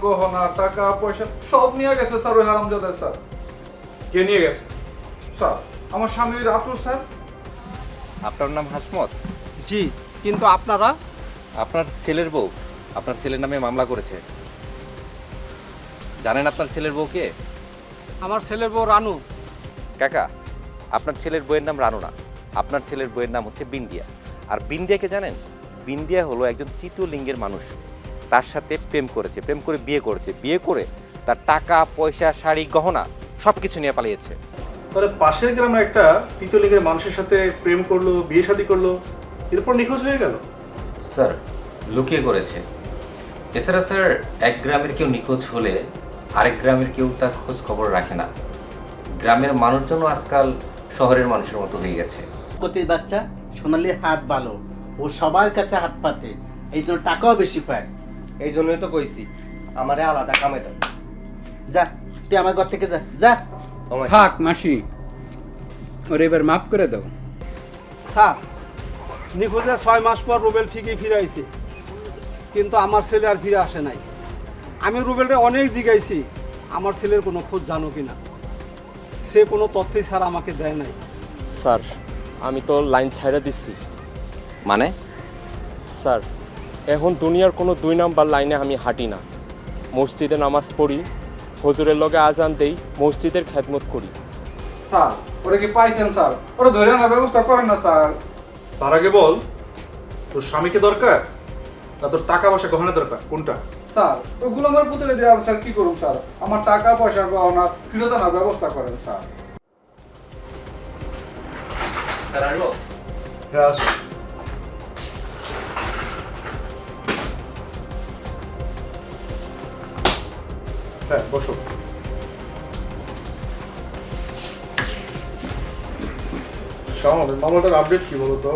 গহনা টাকা পয়সা সব নিয়ে গেছে স্যার ওই হারামজাদা স্যার। কে নিয়ে গেছে? স্যার আমার স্বামী রাতুল স্যার। আপনার নাম হাসমত? জি, কিন্তু আপনারা? আপনার ছেলের বউ আপনার ছেলের নামে মামলা করেছে। জানেন আপনার ছেলের বউ কে? আমার ছেলের বউ রানু। কাকা, আপনার ছেলের বউয়ের নাম রানু না, আপনার ছেলের বউয়ের নাম হচ্ছে বিন্দিয়া। আর বিন্দিয়াকে জানেন? বিন্দিয়া হলো একজন তৃতীয় লিঙ্গের মানুষ, তার সাথে প্রেম করেছে, প্রেম করে বিয়ে করেছে, বিয়ে করে তার টাকা পয়সা শাড়ি গহনা সব কিছু নিয়ে পালিয়েছে। তাহলে পাশের গ্রামে একটা তৃতীয় লিঙ্গের মানুষের সাথে প্রেম করলো, বিয়ে শাদী করলো, এরপর নিখোঁজ হয়ে গেল। স্যার লুকিয়ে করেছে। এছাড়া স্যার এক গ্রামের কেউ নিখোঁজ হলে আরেক গ্রামের কেউ তার খোঁজ খবর রাখে না। গ্রামের মানুষজনও আজকাল শহরের মানুষের মতো হয়ে গেছে। কতির বাচ্চা সোনালির হাত ভালো, ও সবার কাছে হাত পাতে, এই জন্য টাকাও বেশি পায়। এই জন্যই তো কইছি আমারে আলাদা কামে দাও। যা তুই আমার ঘর থেকে যা যা। ও মাসি, থাক মাসি, ওর এবার মাফ করে দাও। স্যার, নিখোঁজের 6 মাস পর রুবেল ঠিকই ফিরে আইছে, কিন্তু আমার ছেলে আর ফিরে আসে নাই। আমি রুবেলকে অনেক জিজ্ঞাইছি আমার ছেলের কোনো খোঁজ জানো কিনা, সে কোনো তথ্যই স্যার আমাকে দেয় নাই। স্যার আমি তো লাইন ছাইড়া দিচ্ছি। মানে? স্যার এখন দুনিয়ার কোনো 2 নাম্বার লাইনে আমি হাঁটি না। মসজিদে নামাজ পড়ি, হুজুরের লগে আজান দেই, মসজিদের খেদমত করি। স্যার ওরা কি পাইছেন স্যার? ওরা ধরে আনার ব্যবস্থা করেন না স্যার। তার আগে বল, তোর স্বামীকে দরকার না তোর টাকা পয়সা গহনা দরকার, কোনটা? স্যার ওগুলো আমার পুতুলে দেওয়া স্যার, কি করুন স্যার? আমার টাকা পয়সা গহনা ফেরত আনার ব্যবস্থা করেন স্যার। স্যার আসবো? হ্যাঁ আসো। হ্যাঁ বসো। শাওন, মামলাটার আপডেট কি বলো তো?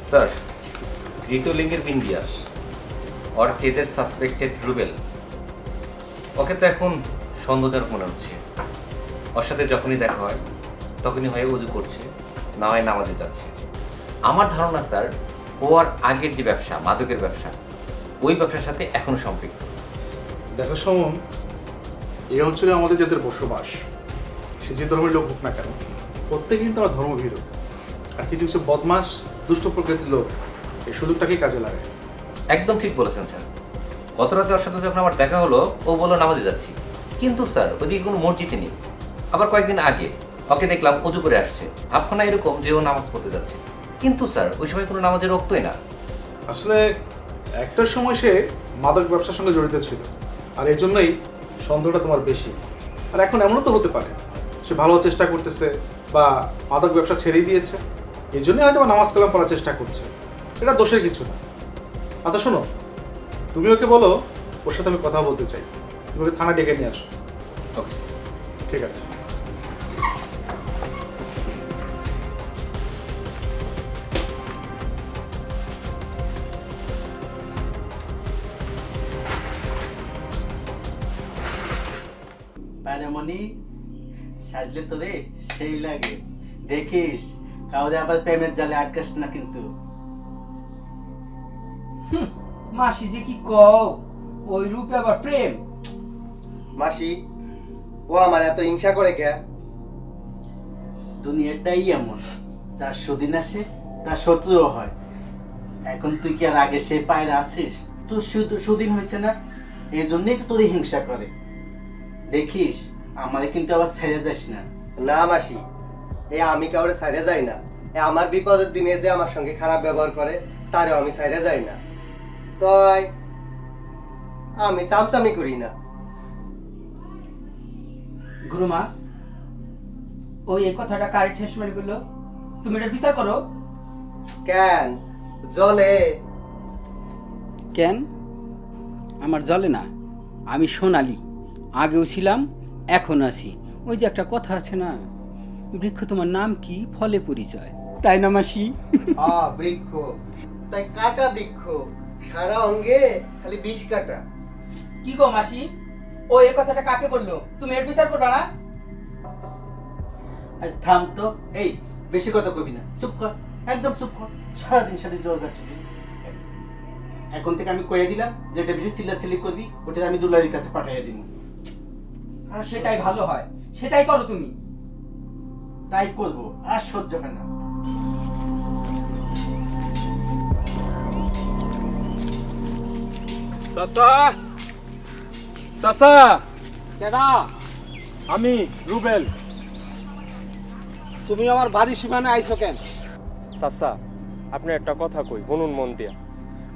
স্যার তৃতীয় লিঙ্গের বিন্দিয়াস, ওর কেজের সাসপেক্টেড রুবেল, ওকে তো এখন সন্দেহজনক মনে হচ্ছে। ওর সাথে যখনই দেখা হয় তখনই হয় উজু করছে, না হয় নামাজে যাচ্ছে। আমার ধারণা স্যার ও আর আগের যে ব্যবসা, মাদকের ব্যবসা, ওই ব্যবসার সাথে এখনো সম্পৃক্ত। দেখো সমন, এই অঞ্চলে আমাদের যাদের বসবাস, সে যে ধর্মের লোক হোক না কেন, প্রত্যেকে কিন্তু আমার ধর্মভীরু। আর কিছু কিছু বদমাস দুষ্ট প্রকৃতির লোক এই সুযোগটাকেই কাজে লাগায়। একদম ঠিক বলেছেন স্যার। গত রাতে ওর সাথে যখন আমার দেখা হলো, ও বললো নামাজে যাচ্ছি, কিন্তু স্যার ওদিকে কোনো মসজিদে নেই। আবার কয়েকদিন আগে ওকে দেখলাম অজু করে আসছে, ভাবখানা এরকম যে ও নামাজ পড়তে যাচ্ছে, কিন্তু স্যার ওই সময় কোনো নামাজের রক্তই না। আসলে একটা সময় সে মাদক ব্যবসার সঙ্গে জড়িত ছিল, আর এই জন্যই সন্দেহটা তোমার বেশি। আর এখন এমনও তো হতে পারে সে ভালো চেষ্টা করতেছে বা মাদক ব্যবসা ছেড়েই দিয়েছে, এই জন্যই হয়তো নামাজ কালাম পড়ার চেষ্টা করছে। এটা দোষের কিছু না। আচ্ছা শোনো, তুমি ওকে বলো ওর সাথে আমি কথা বলতে চাই, তুমি ওকে থানা ডেকে নিয়ে আসো। Okay sir. ঠিক আছে। পায়রামণি সাজলে তো রে সেই লাগে, দেখিস কাউরে আবার প্রেমের জালে আটকাস না কিন্তু। মাসি যে কি কও, ওই রূপে আবার প্রেম? মাসি, ও আমার এত হিংসা করে কে? দুনিয়াটাই এমন, যার সুদিন আসে তার শত্রুও হয়। এখন তুই কি আর আগে সে পায়রা আছিস? তোর সুদিন হয়েছে না, এই জন্যই তো তোর হিংসা করে। দেখিস আমারে কিন্তু আবার ছেড়ে যাস না। না মাসি, আমি কাউরে ছাইরে যাই না। আমার বিপদের দিনে যে আমার সঙ্গে খারাপ ব্যবহার করে তারও আমি ছাইরে যাই না। তাই আমি চামচামি করি না। গুরুমা, ওই এই কথাটা কারে ঠেস মারি গেল? তুমি এটা বিচার করো। কেন জলে? কেন আমার জলে না? আমি সোনালি, আগেও ছিলাম এখন আছি। ওই যে একটা কথা আছে না, বৃক্ষ তোমার নাম কি, ফলে পরিচয়, তাই না মাসি? বৃক্ষ, তাই কাটা বৃক্ষ, সারা অঙ্গে খালি বিষ কাটা। কি গো মাসি, ও এই কথাটা কাকে বললো? তুমি এর বিচার করবা না? আজ থাম তো, এই বেশি কথা কবি না, চুপ কর, একদম চুপ কর। সারাদিন সাথে জল গাছ এখন থেকে আমি কয়ে দিলাম যে এটা বেশি চিল্লাচিল্লি করবি, ওটা আমি দুলারির কাছে পাঠিয়ে দিব। আর সেটাই ভালো হয়, সেটাই করো তুমি। তাই করবো, আর সহ্য হয় না। চাচা, চাচা, কেডা? আমি রুবেল। তুমি আমার বাড়ির সীমানায় আইছো কেন? চাচা, আপনি একটা কথা কই, শুনুন মন দিয়া।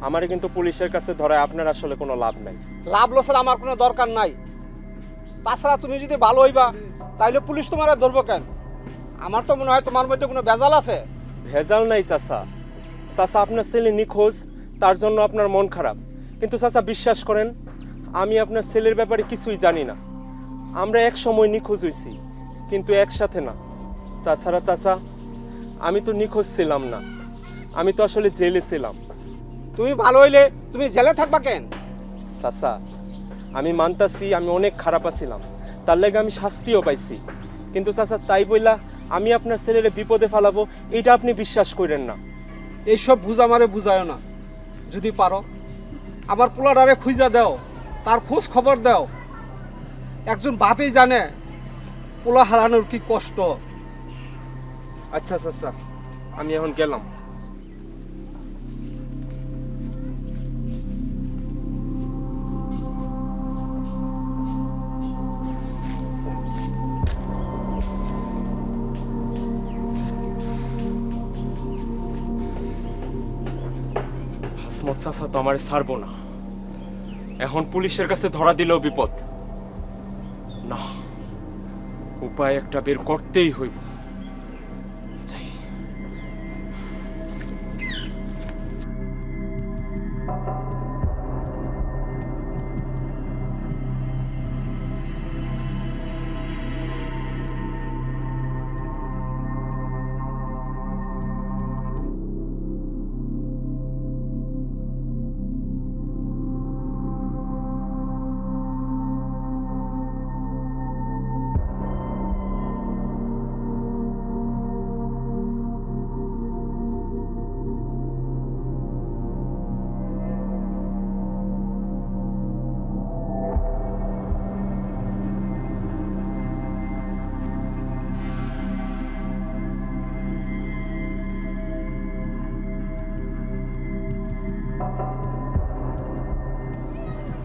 আমারে কিন্তু পুলিশের কাছে ধরায় আপনার আসলে কোনো লাভ নাই। লাভ লসের আমার কোনো দরকার নাই। তাছাড়া তুমি যদি ভালো হইবা তাইলে পুলিশ তোমার ধরবো কেন? আমার তো মনে হয় তোমার মধ্যে কোনো ভেজাল আছে। ভেজাল নাই চাচা। চাচা, আপনার ছেলে নিখোঁজ, তার জন্য আপনার মন খারাপ। কিন্তু চাচা বিশ্বাস করেন, আমি আপনার ছেলের ব্যাপারে কিছুই জানি না। আমরা এক সময় নিখোঁজ হইছি, কিন্তু একসাথে না। তাছাড়া চাচা, আমি তো নিখোঁজ ছিলাম না, আমি তো আসলে জেলে ছিলাম। তুমি ভালো হইলে তুমি জেলে থাকবা কেন? চাচা, আমি মানতাছি আমি অনেক খারাপ আছিলাম, তার লাগে আমি শাস্তিও পাইছি। কিন্তু চাচা, তাই বইলা আমি আপনার ছেলেরে বিপদে ফেলাবো, এটা আপনি বিশ্বাস করেন না। এইসব বুঝা মারে বুঝায় না। যদি পারো আমার পোলাডারে খুঁজা দাও, তার খোঁজ খবর দাও। একজন বাপই জানে পোলা হারানোর কি কষ্ট। আচ্ছা চাচা, আমি এখন গেলাম। হাসমত চাচা তো আমারে ছাড়বো না। এখন পুলিশের কাছে ধরা দিলেও বিপদ। না, উপায় একটা বের করতেই হইব। যাই।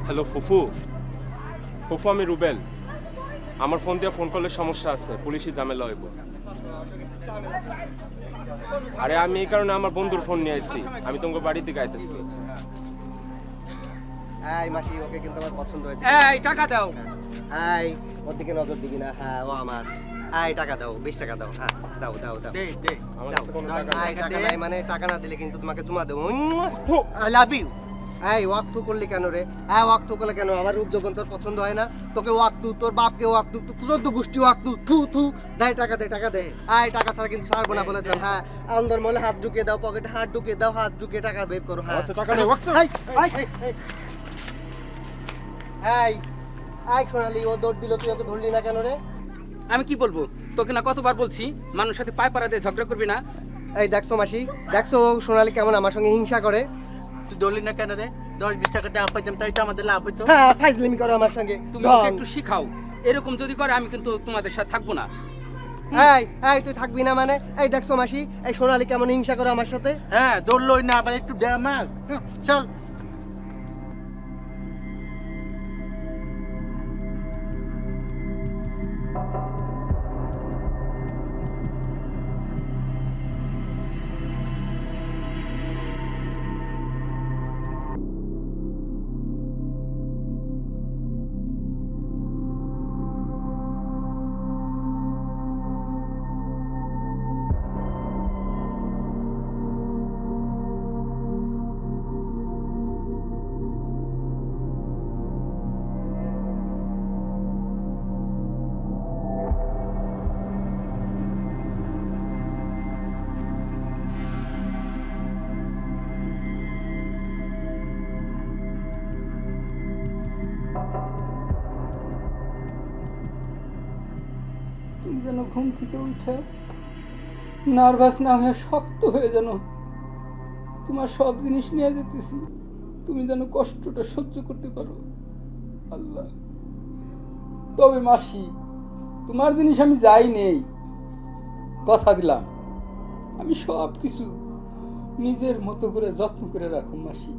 হ্যালো ফুফু। ফুফু, আমি রুবেল। আমার ফোন দিয়ে ফোন করলে সমস্যা আছে, পুলিশি ঝামেলা হইব। আরে আমি এই কারণে আমার বন্ধুর ফোন নিয়ে আইছি, আমি তোমাকে বাড়ির দিকে আইতেছি। এই মাসি, ওকে কিন্তু আমার পছন্দ হয়েছে। এই টাকা দাও। এই ওর দিকে নজর দিবি না। হ্যাঁ, ও আমার। এই টাকা দাও, 20 টাকা দাও। হ্যাঁ, দাও দাও দাও। দে দে। আমার দাও। কাছে কোনো টাকা এই নেই। টাকা নাই মানে টাকা না দিলে কিন্তু তোমাকে চুমা দেবো। I love you. এই ওয়াক্তু করলি কেন রে? হ্যাঁ, ওয়াক্তু করলে কেন? আমার রূপ যৌবন তোর পছন্দ হয় না? তোকে ওয়াক্তু, তোর বাপকে ওয়াক্তু, তোর তো গোষ্ঠী ওয়াক্তু। থু থু। দে টাকা, দে টাকা দে। এই টাকা ছাড়া কিন্তু ছাড়বো না বলে দিলাম। হ্যাঁ, আন্দর মলে হাত ঢুকিয়ে দাও, পকেটে হাত ঢুকিয়ে দাও, হাত ঢুকিয়ে টাকা বের করো। হ্যাঁ, আমার কাছে টাকা নেই, ওয়াক্তু। এই এই সোনালি, ও দৌড় দিল, তুই ওকে ধরলি না কেন রে? আমি কি বলবো? তোকে না কতবার বলছি মানুষের সাথে পায়ে পাড়া দিয়ে ঝগড়া করবি না। এই দেখছো মাসি, দেখছো ও সোনালি কেমন আমার সঙ্গে হিংসা করে? তুই দৌড়লি না কেন রে? 10-20 টাকা দাম পাইতাম, তাই তো আমাদের লাভ হইতো। হ্যাঁ, ফাইজলামি করো আমার সঙ্গে। তুমি ওকে একটু শিখাও। এরকম যদি করে আমি কিন্তু তোমাদের সাথে থাকবো না। এই এই তুই থাকবি না মানে? এই দেখছো মাসি, এই সোনালি কেমন হিংসা করে আমার সাথে? হ্যাঁ, দৌড়লই না, আবার একটু ড্যামাক। চল। তুমি যেন ঘুম থেকে উঠে নার্ভাস না হয়ে শক্ত হয়ে যেন তোমার সব জিনিস নিয়ে যেতেছি। তুমি যেন কষ্টটা সহ্য করতে পারো আল্লাহ। তবে মাসি, তোমার জিনিস আমি যাই নেই, কথা দিলাম আমি সব কিছু নিজের মতো করে যত্ন করে রাখো মাসি।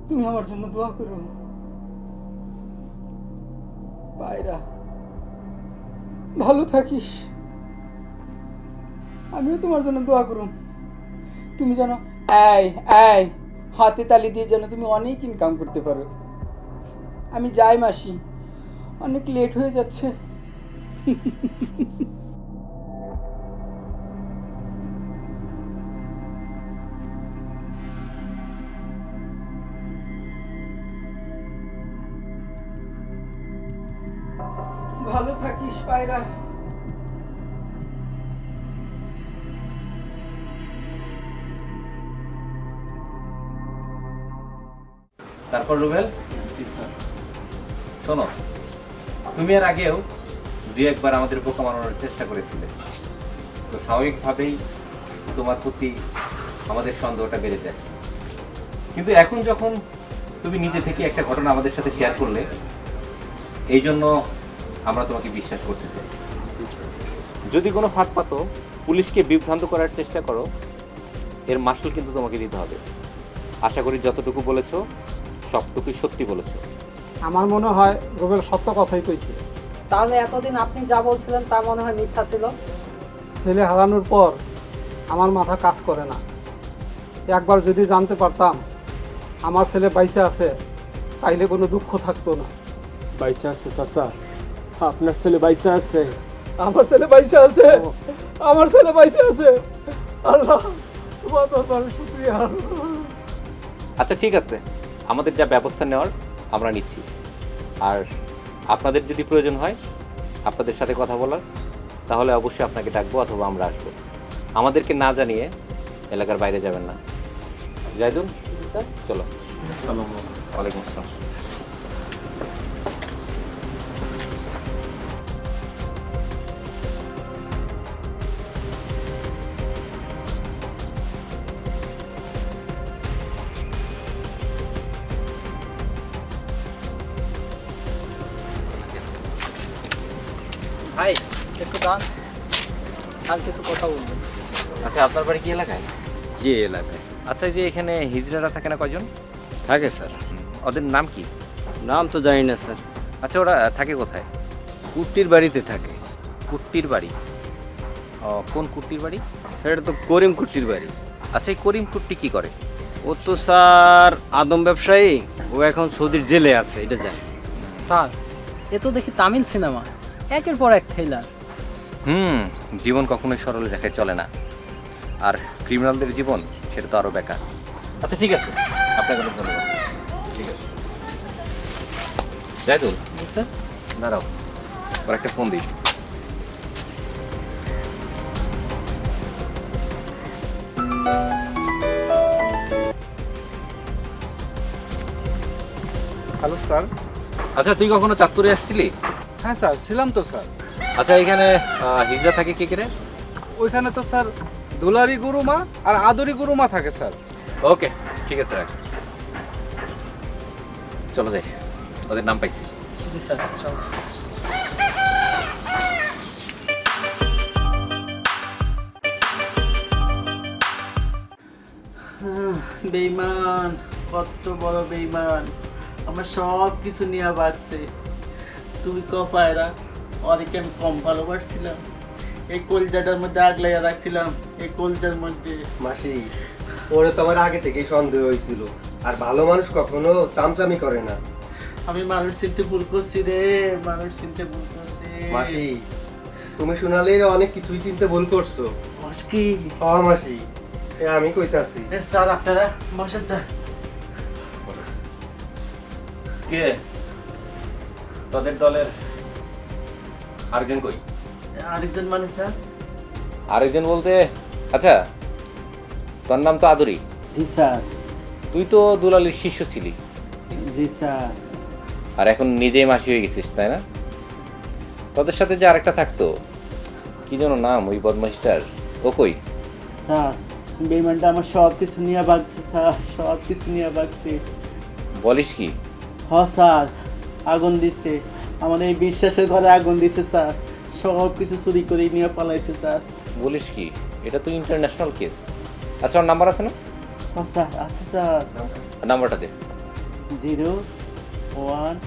তুমি আমার জন্য দোয়া করো। পায়রা, ভালো থাকিস। আমিও তোমার জন্য দোয়া করুম। তুমি যেন হাতে তালি দিয়ে যেন তুমি অনেক ইনকাম করতে পারো। আমি যাই মাসি, অনেক লেট হয়ে যাচ্ছে। ভালো থাকিস পায়রা। তারপর রুবেল, জি স্যার। শোনো, তুমি এর আগেও দুই একবার আমাদের বোকা বানানোর চেষ্টা করেছিলে, তো স্বাভাবিকভাবেই তোমার প্রতি আমাদের সন্দেহটা বেড়ে যায়। কিন্তু এখন যখন তুমি নিজে থেকে একটা ঘটনা আমাদের সাথে শেয়ার করলে, এই জন্য আমরা তোমাকে বিশ্বাস করতে চাই। জি স্যার। যদি কোনো ফাঁদ পাতো, পুলিশকে বিভ্রান্ত করার চেষ্টা করো, এর মাসুল কিন্তু তোমাকে দিতে হবে। আশা করি যতটুকু বলেছো সবটুকুই সত্যি বলেছো। আমার মনে হয় রুবেল সত্য কথাই কইছে। তাহলে এতদিন আপনি যা বলছিলেন তা মনে হয় মিথ্যা ছিল। ছেলে হারানোর পর আমার মাথা কাজ করে না। একবার যদি জানতে পারতাম আমার ছেলে বাইসে আছে, তাইলে কোনো দুঃখ থাকতো না। বাইচা আছে চাচা, আপনার ছেলে বাইচা আছে। আমার ছেলে বাইসে আছে, আমার ছেলে বাইসে আছে। আল্লাহ, তোমার দরবারে শুকরিয়া। আচ্ছা ঠিক আছে, আমাদের যা ব্যবস্থা নেওয়ার আমরা নিচ্ছি। আর আপনাদের যদি প্রয়োজন হয় আপনাদের সাথে কথা বলার, তাহলে অবশ্যই আপনাকে ডাকবো অথবা আমরা আসবো। আমাদেরকে না জানিয়ে এলাকার বাইরে যাবেন না। জাহিদুল, চলো। আসসালামু আলাইকুম। ওয়ালাইকুম আসসালাম। ভাই একটু দান, স্যার কিছু কথা বলবেন। আচ্ছা, আপনার বাড়ি কি এলাকায়? যে এলাকায় আচ্ছা, এই যে এখানে হিজড়ারা থাকে না কয়জন? থাকে স্যার। ওদের নাম কি? নাম তো জানি না স্যার। আচ্ছা, ওরা থাকে কোথায়? কুট্টির বাড়িতে থাকে। কুট্টির বাড়ি? ও, কোন কুট্টির বাড়ি? স্যার এটা তো করিম কুট্টির বাড়ি। আচ্ছা, এই করিম কুট্টি কি করে? ও তো স্যার আদম ব্যবসায়ী, ও এখন সৌদির জেলে আছে, এটা জানি। স্যার এ তো দেখি তামিল সিনেমা, একের পর এক থ্রিলার। জীবন কখনোই সরল রেখায় চলে না, আর ক্রিমিনালদের জীবন সেটা তো আরও বেকার। আচ্ছা ঠিক আছে, আপনাকে অনেক ধন্যবাদ। ঠিক আছে জাহিদুল, জি স্যার। দাঁড়াও, ওর একটা ফোন দিই। Hello sir. আচ্ছা, তুই কখনো চাঁদপুরে আসছিলি? হ্যাঁ স্যার, ছিলাম তো স্যার। আচ্ছা, এখানে হিজড়া থাকে কে কে রে? ওইখানে তো স্যার দুলারি গুরুমা আর আদরি গুরুমা থাকে স্যার। ওকে, ঠিক আছে, রাখ। চলো যাই, ওদের নাম পাইছি। জি স্যার, চলো। বেইমান, কত বড় বেইমান, আমার সব কিছু নিয়ে বাড়ছে। তুমি ক পায়রা, অনেকে আমি কম ভালোবাসছিলাম। এই কলজাটার মধ্যে আগলাইয়া রাখছিলাম, এই কলজার মধ্যে। মাসি, ওরে তো আমার আগে থেকেই সন্দেহ হয়েছিল। আর ভালো মানুষ কখনো চামচামি করে না। আমি মানুষ চিনতে ভুল করছি রে, মানুষ চিনতে ভুল করছি। মাসি, তুমি শোনালে অনেক কিছুই চিনতে ভুল করছো। কি মাসি, আমি কইতাছি। স্যার আপনারা বসেন স্যার। কে তোদের দলের আরেকজন কই? আরেকজন মানে স্যার? আরেকজন বলতে, আচ্ছা তোর নাম তো আদরি। জি স্যার। তুই তো দুলালির শিষ্য ছিলি। জি স্যার। আর এখন নিজেই মাসি হয়ে গেছিস, তাই না? তোদের সাথে যে আরেকটা থাকতো, কি যেন নাম ওই বদমাইশটার, ও কই? স্যার বেইমানটা আমার সব কিছু নিয়ে ভাগছে স্যার, সব কিছু নিয়ে ভাগছে। বলিস কি? হ স্যার, আগুন দিচ্ছে, আমাদের এই বিশ্বাসের ঘরে আগুন দিচ্ছে স্যার, সব কিছু চুরি করে নিয়ে পালাইছে স্যার। বলিস কি? এটা তো ইন্টারন্যাশনাল কেস। আচ্ছা, ওর নাম্বার আছে না? হ স্যার, আছে স্যার। নাম্বারটা দে। 01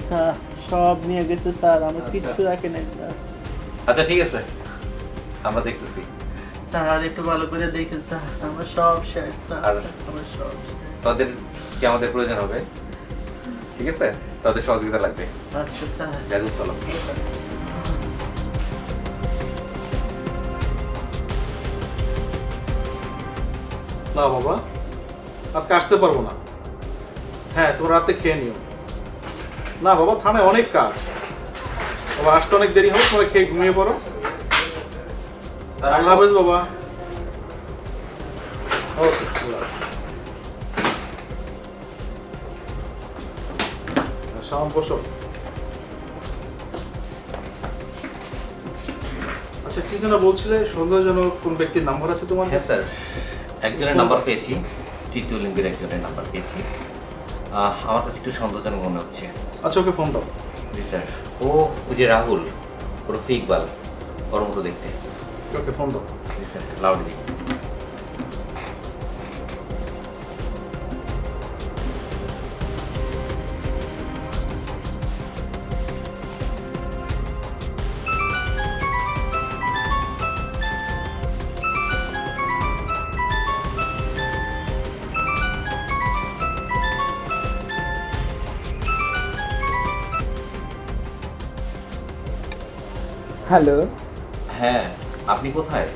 স্যার সব নিয়ে গেছে স্যার, আমার কিচ্ছু রাখে নাই স্যার। আচ্ছা ঠিক আছে, আমরা দেখতেছি। স্যার একটু ভালো করে দেখেন স্যার, আমার সব শেয়ার স্যার, আর আমার সব। তাদের কি আমাদের প্রয়োজন হবে? ঠিক আছে, তাদের সহযোগিতা লাগবে। আচ্ছা স্যার। দেখুন, চলো। না বাবা, আজকে আসতে পারবো না। হ্যাঁ, তোর রাতে খেয়ে নিও। না বাবা, থানায় অনেক কাজ বাবা, আসতে অনেক দেরি হবে, তোমরা খেয়ে ঘুমিয়ে পড়ো। আল্লাহ হাফেজ বাবা। ওকে, আল্লাহ হাফেজ। শাম বসো। আচ্ছা, কি যেন বলছিলে, সন্দেহজনক কোন ব্যক্তির নাম্বার আছে তোমার? হ্যাঁ স্যার, একজনের নাম্বার পেয়েছি, তৃতীয় লিঙ্গের একজনের নাম্বার পেয়েছি। আমার কাছে একটু সন্দেহজনক মনে হচ্ছে। আচ্ছা, ওকে ফোন দাও। জি স্যার, ওই যে রাহুল, ওরফে ইকবাল, ওর মতো দেখতে। ওকে ফোন দাও। জি স্যার, লাউডলি। হ্যালো, হ্যাঁ, আপনি কোথায়?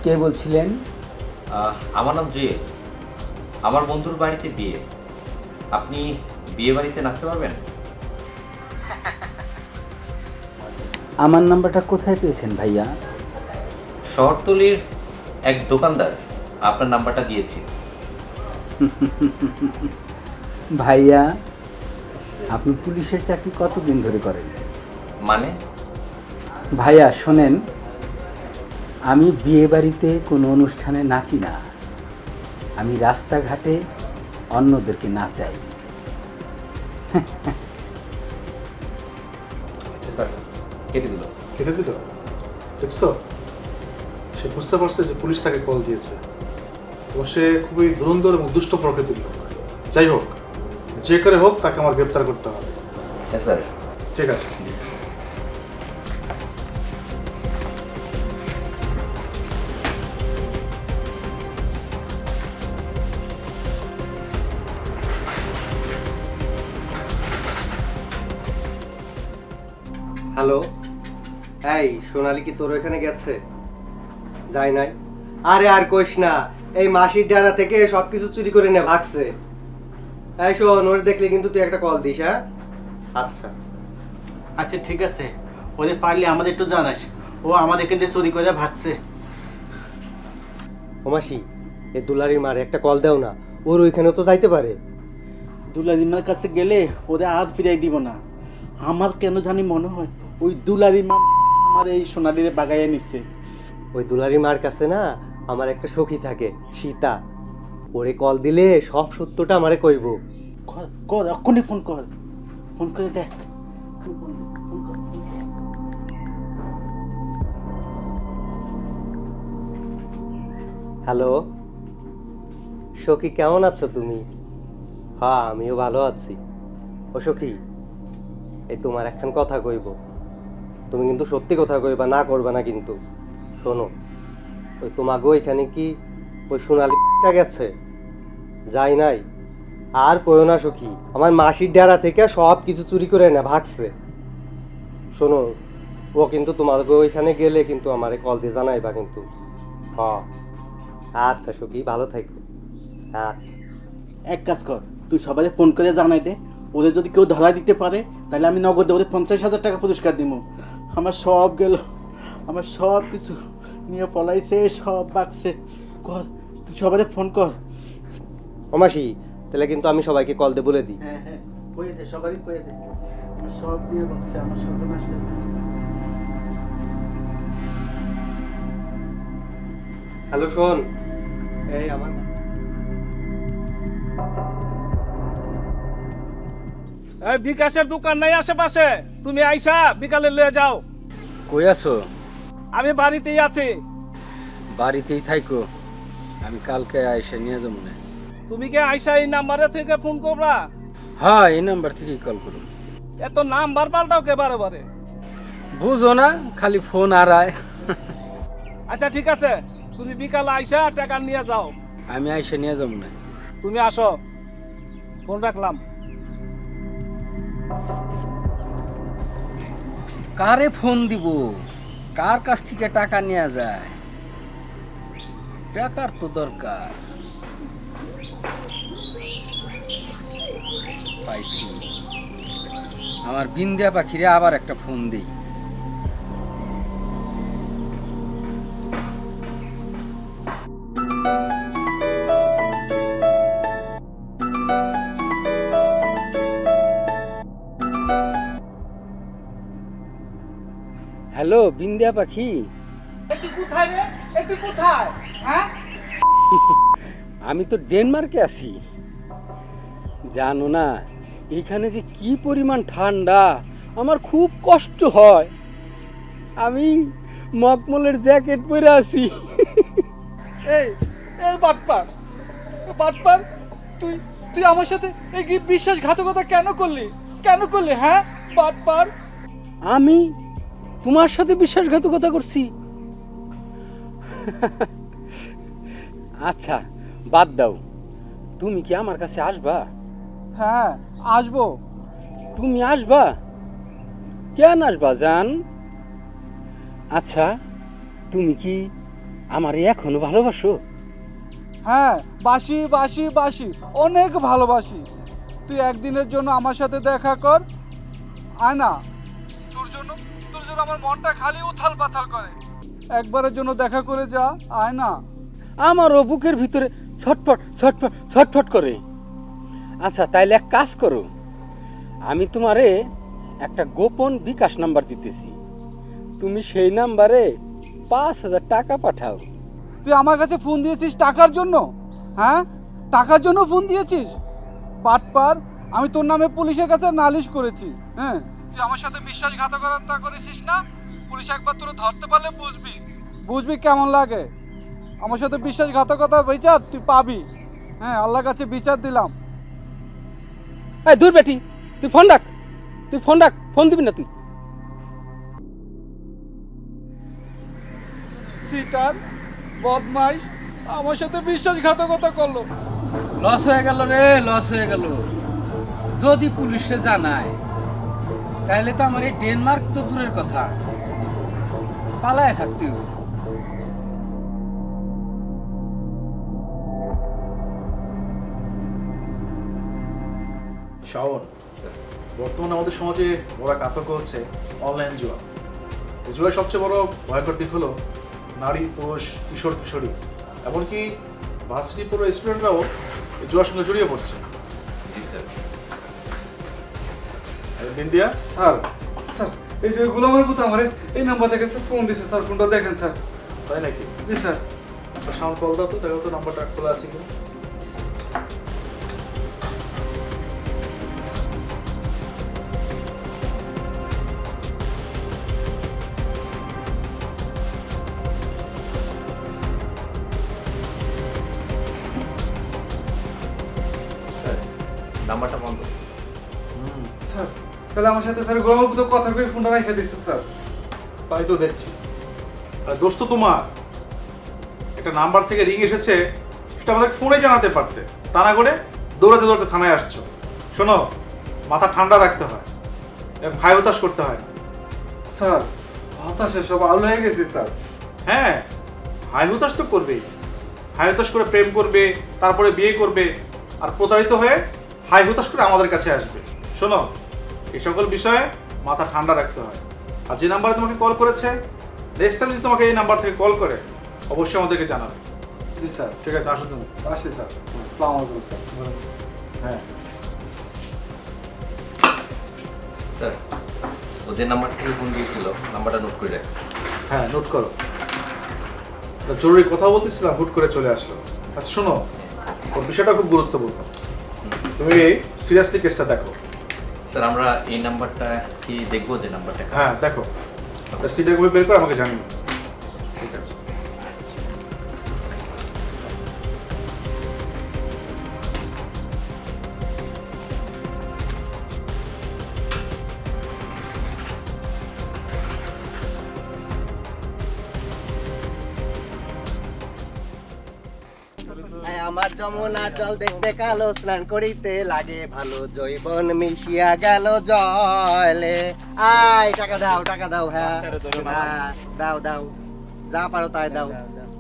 কে বলছিলেন? আমার নাম জুয়েল। আমার বন্ধুর বাড়িতে বিয়ে। আপনি বিয়ে বাড়িতে নাচতে পারবেন? আমার নাম্বারটা কোথায় পেয়েছেন ভাইয়া? শহরতলির এক দোকানদার আপনার নাম্বারটা দিয়েছি। ভাইয়া, আপনি পুলিশের চাকরি কতদিন ধরে করেন? মানে? ভাইয়া শোনেন, আমি বিয়ে বাড়িতে কোনো অনুষ্ঠানে নাচি না, আমি রাস্তাঘাটে অন্যদেরকে নাচাই। স্যার, কেটে দিল। কেটে দিল? দেখছো, সে বুঝতে পারছে যে পুলিশ তাকে কল দিয়েছে এবং সে খুবই ধুরন্ধর এবং দুষ্ট প্রকৃতির লোক। যাই হোক, যে করে হোক তাকে আমার গ্রেপ্তার করতে হবে। হ্যাঁ স্যার। ঠিক আছে। জি স্যার। হ্যালো, এই সোনালি কি তোর ওখানে গেছে? যায় নাই? আরে আর কইস না, এই মাসির ডানা থেকে সবকিছু চুরি করে নিয়ে ভাগছে। এই শোন, ওর দেখলে কিন্তু তুই একটা কল দিস। হ্যাঁ, আচ্ছা আচ্ছা ঠিক আছে, ওদের পারলে আমাদের একটু জানাস, ও আমাদের এখান থেকে চুরি করে ভাগছে। ও মাসি, এই দুলারির মারে একটা কল দাও না, ওর ওইখানেও তো যাইতে পারে। দুলারিমার কাছে গেলে ওদের আর ফিরাই দিব না। আমার কেন জানি মনে হয় ওই দুলারিমা আমার এই সোনালিরে বাগাইয়া নিচ্ছে। ওই দুলারির মার কাছে না আমার একটা সখী থাকে, সীতা। ওরে কল দিলে সব সত্যটা আমারে কইব। কর কর, এক্ষুনি ফোন কর, ফোন করে দেখ। হ্যালো সখী, কেমন আছো তুমি? হ্যাঁ, আমিও ভালো আছি। ও সখী, এই তোমার একখান কথা কইব, তুমি কিন্তু সত্যি কথা কইবা, না করবা না কিন্তু। শোনো, ওই তোমাকে এখানে কি ওই সোনালিটা গেছে? যাই নাই? আর কইও না সখী, আমার মাসির ডেরা থেকে সব কিছু চুরি করে না ভাগছে। শোনো, ও কিন্তু তোমাকে ওইখানে গেলে কিন্তু আমারে কল দিয়ে জানাইবা কিন্তু। হ্যাঁ আচ্ছা সখী, ভালো থাকো। আচ্ছা, এক কাজ কর, তুই সবাই ফোন করে জানাই দে, ওদের যদি কেউ ধরা দিতে পারে তাহলে আমি নগদে ওদের 50,000 টাকা পুরস্কার দিব। আমার সব গেল, আমার সব কিছু নিয়ে পলাইছে, সব বাগছে। কর, তুই সবাই ফোন কর। ও মাসি, তাহলে কিন্তু আমি সবাইকে কল দিয়ে বলে দিই। হ্যাঁ হ্যাঁ, কয়ে দে, সবারই কয়ে দে। আমার সব দিয়ে বলছে, আমার সর্বনাশ করেছে। হ্যালো শোন, এই আমার এই বিকাশের দোকান নাই আশেপাশে, তুমি আইসা বিকালে লয়ে যাও। কই আছো? আমি বাড়িতেই আছি। বাড়িতেই থাইকো, আমি কালকে আইসা নিয়ে যাবো না। তুমি কি আইসা এই নাম্বারে থেকে ফোন করবা? হ্যাঁ, এই নাম্বার থেকেই কল করুন। এত নাম্বার পাল্টাও কে বারে বারে? বুঝো না, খালি ফোন আর আয়। আচ্ছা ঠিক আছে, তুমি বিকালে আইসা টাকা নিয়ে যাও। আমি আইসা নিয়ে যাবো না। তুমি আসো, ফোন রাখলাম। কারে ফোন দিব? কার কাছ থেকে টাকা নেওয়া যায়? টাকার তো দরকার। পাইছি, আমার বিন্দিয়া পাখিরে আবার একটা ফোন দিই। হ্যালো বিন্দিয়া পাখি, কোথায় রে? তুই কোথায়? হ্যাঁ, আমি তো ডেনমার্কে আছি। জানো না এখানে যে কি পরিমাণ ঠান্ডা, আমার খুব কষ্ট হয়। আমি মকমলের জ্যাকেট পরে আছি। এই এই বাটপার, বাটপার, তুই তুই আমার সাথে এই কি বিশ্বাসঘাতকতা কেন করলি? কেন করলি? হ্যাঁ বাটপার। আমি তোমার সাথে বিশ্বাসঘাতকতা করছি? আচ্ছা বাদ দাও, তুমি কি আমার কাছে আসবা? হ্যাঁ আসবো। তুমি আসবা? কেন আসবা জান? আচ্ছা তুমি কি আমার এখনো ভালোবাসো? হ্যাঁ বাসি বাসি বাসি, অনেক ভালোবাসি। তুই একদিনের জন্য আমার সাথে দেখা কর, আয় না। তোর জন্য আমার মনটা খালি উথাল পাথাল করে। একবারের জন্য দেখা করে যা, আয় না। আমারও বুকের ভিতরে ছটফট ছটফট ছটফট করে। আচ্ছা তাইলে এক কাজ করো, আমি তোমারে একটা গোপন বিকাশ নাম্বার দিতেছি, তুমি সেই নাম্বারে 5,000 টাকা পাঠাও। তুই আমার কাছে ফোন দিয়েছিস টাকার জন্য? হ্যাঁ টাকার জন্য ফোন দিয়েছিস? বাটপার, আমি তোর নামে পুলিশের কাছে নালিশ করেছি। হ্যাঁ তুই আমার সাথে বিশ্বাসঘাতকতা করেছিস না? পুলিশ একবার তোর ধরতে পারলে বুঝবি কেমন লাগে। আমার সাথে বিশ্বাসঘাতকতা বিচার তুই পাবি। হ্যাঁ আল্লাহর কাছে বিচার দিলাম। এই দূর বেটি, তুই ফোন রাখ, ফোন দিবি না তুই। সিটার, বদমাইশ, আমার সাথে বিশ্বাসঘাতকতা করলো। লস হয়ে গেল রে, লস হয়ে গেল। যদি পুলিশে জানায় তাহলে তো আমার এই ডেনমার্ক তো দূরের কথা, পালায় থাকতে হবে। শাওন, বর্তমানে আমাদের সমাজে বড় এক আতঙ্ক হচ্ছে অনলাইন জুয়া। এই জুয়ার সবচেয়ে বড় ভয়ঙ্কর দিক হলো নারী, পুরুষ, কিশোর কিশোরী, এমনকি ভার্সিটি পুরো স্টুডেন্টরাও এই জুয়ার সঙ্গে জড়িয়ে পড়ছে। জি স্যার। বিন্দিয়া, স্যার, এই যে গোলামের পুতো আমার এই নাম্বার থেকে ফোন দিছে স্যার, ফোনটা দেখেন স্যার। তাই নাকি? জি স্যার। সামনে কল দাও তো, দেখো তো নাম্বারটা খোলা আছে কিনা। নাম্বারটা বন্ধ। স্যার তাহলে আমার সাথে স্যার গোলামের পুতো কথা কই ফোনটা রেখে দিছে স্যার। তাই তো দেখছি। আর দোস্ত তোমার একটা নাম্বার থেকে রিং এসেছে, সেটা আমাদের ফোনে জানাতে পারতে, তা না করে দৌড়াতে দৌড়াতে থানায় আসছো। শোনো, মাথা ঠান্ডা রাখতে হয়, ভাই হতাশ করতে হয় না। স্যার হতাশে সব আলো হয়ে গেছে স্যার। হ্যাঁ, হাই হতাশ তো করবেই। হাই হতাশ করে প্রেম করবে, তারপরে বিয়ে করবে, আর প্রতারিত হয়ে হাই হতাশ করে আমাদের কাছে আসবে। শোনো, এই সকল বিষয়ে মাথা ঠান্ডা রাখতে হয়। আর যে নাম্বারে তোমাকে কল করেছে, নেক্সট টাইম যদি তোমাকে এই নাম্বার থেকে কল করে অবশ্যই আমাদেরকে জানাবে। জি স্যার। ঠিক আছে, আসো তুমি। আসি স্যার। আসসালামু আলাইকুম স্যার। হ্যাঁ। স্যার ও যে নাম্বার থেকে ফোন দিয়েছিল নাম্বারটা নোট করে রাখ। হ্যাঁ, নোট করো। একটা জরুরি কথা বলতেছিলাম, হুট করে চলে আসলো। আচ্ছা শোনো, ওর বিষয়টা খুব গুরুত্বপূর্ণ, তুমি সিরিয়াসলি কেসটা দেখো। স্যার আমরা এই নাম্বারটা কি দেখবো যে নাম্বারটা? হ্যাঁ দেখো, সিডির কপি বের করে আমাকে জানিও। ঠিক আছে। আমার যমুনা জল দেখতে কালো, স্নান করিতে লাগে ভালো, জৈবন মিশিয়া গেল জলে। আয় টাকা দাও, টাকা দাও। হ্যাঁ হ্যাঁ, দাও দাও, যা পারো তাই দাও।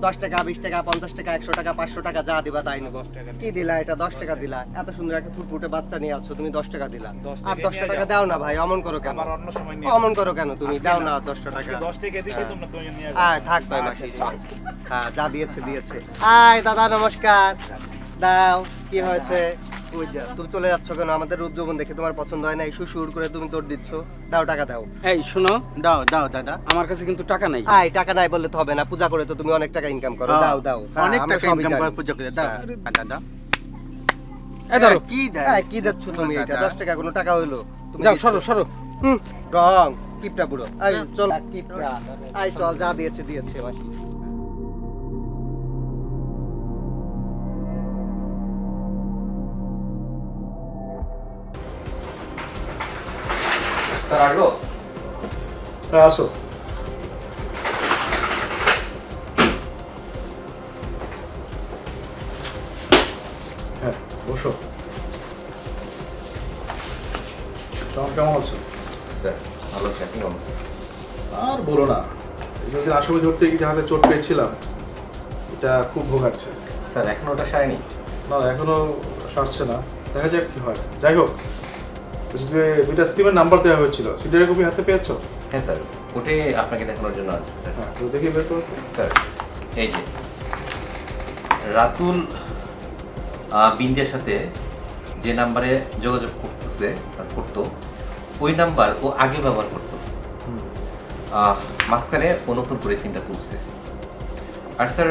10 টাকা, 20 টাকা, 50 টাকা, 100 টাকা, 500 টাকা যা দিবা তাই নেবো। কি দিলা? এটা 10 টাকা দিলা। এত সুন্দর একটা ফুটফুটে বাচ্চা নিয়ে আছো, তুমি 10 টাকা দিলা। আর 10 টাকা দাও না ভাই, অমন করো কেন? অমন করো কেন তুমি? দাও না 10 টাকা। 10 টাকা দিতে তোমরা তুমি নিয়ে যাও। আয় থাক ভাই মাসি। হ্যাঁ যা দিয়েছে দিয়েছে। আয় দাদা নমস্কার। দাও। কি হয়েছে? ওই যা, তুমি চলে যাচ্ছ কেন? আমাদের রূপ যৌবন দেখে তোমার পছন্দ হয় না, এই সুর করে তুমি তোর দিচ্ছ। দাও টাকা দাও। এই শোনো, দাও দাও দাদা। আমার কাছে কিন্তু টাকা নাই। আয় টাকা নাই বললে তো হবে না, পূজা করে তো তুমি অনেক টাকা ইনকাম করো। দাও দাও। হ্যাঁ, অনেক আমরা টাকা সবই ইনকাম জানি। করে পূজা করে দাও দাদা। এই ধরো, কি দেয়? আয়, কি দিচ্ছ তুমি? এটা 10 টাকা কোনো টাকা হইলো? তুমি যাও দিচ্ছ। সরো সরো। রং কিপটা বুড়ো। আয় চল কিপটা। আয় চল, যা দিয়েছে দিয়েছে মাসি। স্যার আসবো? হ্যাঁ আসো। হ্যাঁ বসো। কেমন আছো? স্যার ভালো আছে, আপনি কেমন আছেন? আর বলো না, যদি আসামি ধরতে গিয়ে হাতে চোট পেয়েছিলাম, এটা খুব ভোগাচ্ছে। স্যার এখন ওটা সারেনি? না এখনো সারছে না, দেখা যাক কি হয়। যাই হোক, যে দুইটা সিমের নাম্বার দেওয়া হয়েছিল, সিডির কপি হাতে পেয়েছো? হ্যাঁ স্যার, ওটাই আপনাকে দেখানোর জন্য আসছে স্যার। হ্যাঁ তো দেখি বের করো তো। স্যার এই যে রাতুল বিন্দের সাথে যে নাম্বারে যোগাযোগ করতো ওই নাম্বার ও আগে ব্যবহার করতো, মাঝখানে ও নতুন করে সিমটা তুলছে। আর স্যার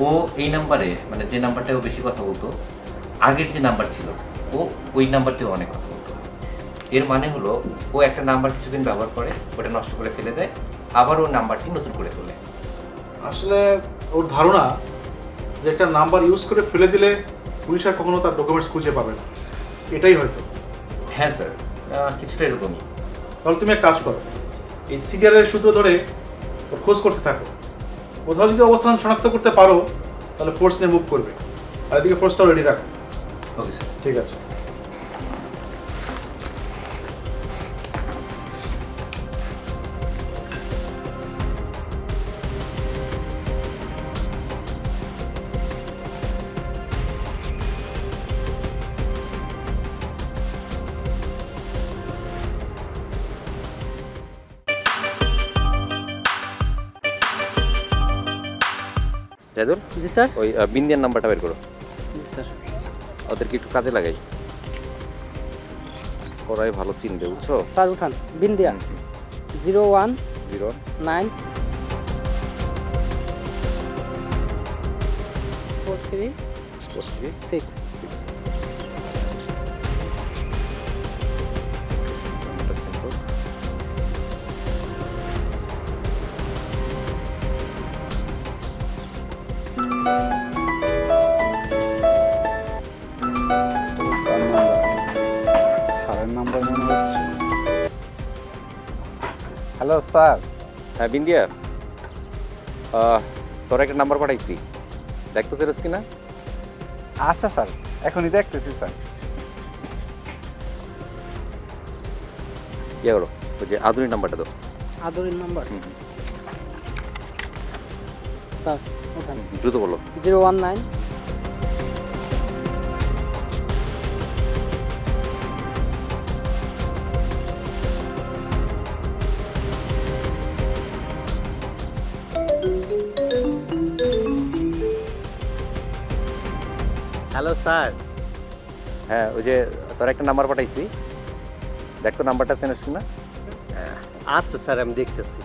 ও এই নাম্বারে, মানে যে নাম্বারটায় ও বেশি কথা বলতো, আগের যে নাম্বার ছিল ও ওই নাম্বারটাও অনেক কথা বলতো। এর মানে হলো ও একটা নাম্বার কিছুদিন ব্যবহার করে, ওটা নষ্ট করে ফেলে দেয়, আবার ও নাম্বারটি নতুন করে তোলে। আসলে ওর ধারণা যে একটা নাম্বার ইউজ করে ফেলে দিলে পুলিশ আর কখনো তার ডকুমেন্টস খুঁজে পাবে না, এটাই হয়তো। হ্যাঁ স্যার, কিছুটা এরকমই। তাহলে তুমি এক কাজ করো, এই সিরিয়ালের সূত্র ধরে ওর খোঁজ করতে থাকো। কোথাও যদি অবস্থান শনাক্ত করতে পারো তাহলে ফোর্স নিয়ে মুভ করবে, আর এদিকে ফোর্সটাও রেডি রাখো। Okay sir. ঠিক আছে। জাদুল, জি স্যার। ওই বিন্দিয়ার নাম্বারটা বের করো, জি স্যার। ওদেরকে একটু কাজে লাগাই, ওরাই ভালো চিনবে, বুঝছো? স্যার উঠান। বিন্দিয়া 01 0 9 43 6। স্যারের নাম্বার মনে হচ্ছে। Hello sir. হ্যাঁ বিন্দিয়া, তোর একটা নাম্বার পাঠাইছি, দেখতো সেরস কিনা? আচ্ছা স্যার, এখনই দেখতেছি স্যার। ইয়ে করো, ওই যে আধুনিক নাম্বারটা দাও। আদরের নাম্বার স্যার উঠান। দ্রুত বলো। 019 হ্যালো স্যার। হ্যাঁ ওই যে তোর একটা নাম্বার পাঠাইছি, দেখ তো নাম্বারটা চেনিস কিনা। আচ্ছা স্যার, আমি দেখতেছি।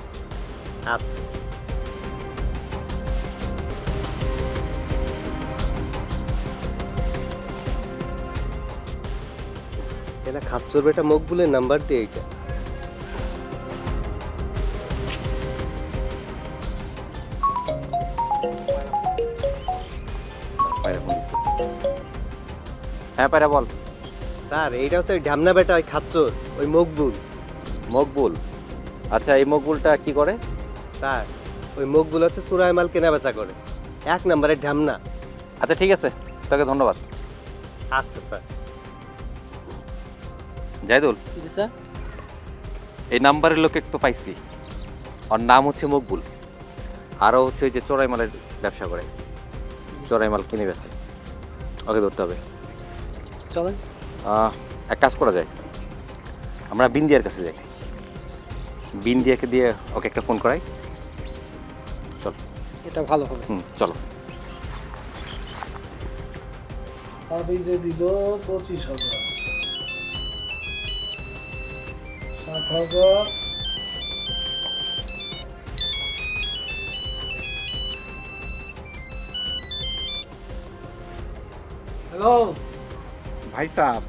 আচ্ছা এটা খাচ্চর বেটা মকবুলের নাম্বার দিয়ে এইটা। পায়রা ফোন দিচ্ছে। হ্যাঁ পায়রা বল। স্যার এইটা হচ্ছে ওই ঢ্যামনা বেটা, ওই খাচ্চর, ওই মকবুল। মকবুল? আচ্ছা এই মকবুলটা কি করে? স্যার ওই মকবুল হচ্ছে চোরাই মাল কেনা বেচা করে, 1 নম্বরের ঢ্যামনা। আচ্ছা ঠিক আছে, তোকে ধন্যবাদ। আচ্ছা স্যার। জাহিদুল, জি স্যার। এই নাম্বারের লোক তো পাইছি, ওর নাম হচ্ছে মকবুল, আরও হচ্ছে ওই যে চোরাই মালের ব্যবসা করে, চোরাই মাল কিনে বেচে। ওকে ধরতে হবে। চলেন। এক কাজ করা যায়, আমরা বিন্দিয়ার কাছে যাই, বিন্দিয়াকে দিয়ে ওকে একটা ফোন করাই। চল। এটা ভালো হবে। চলো। যে দিল 25,000, 7,000, হ্যালো ভাই সাহেব,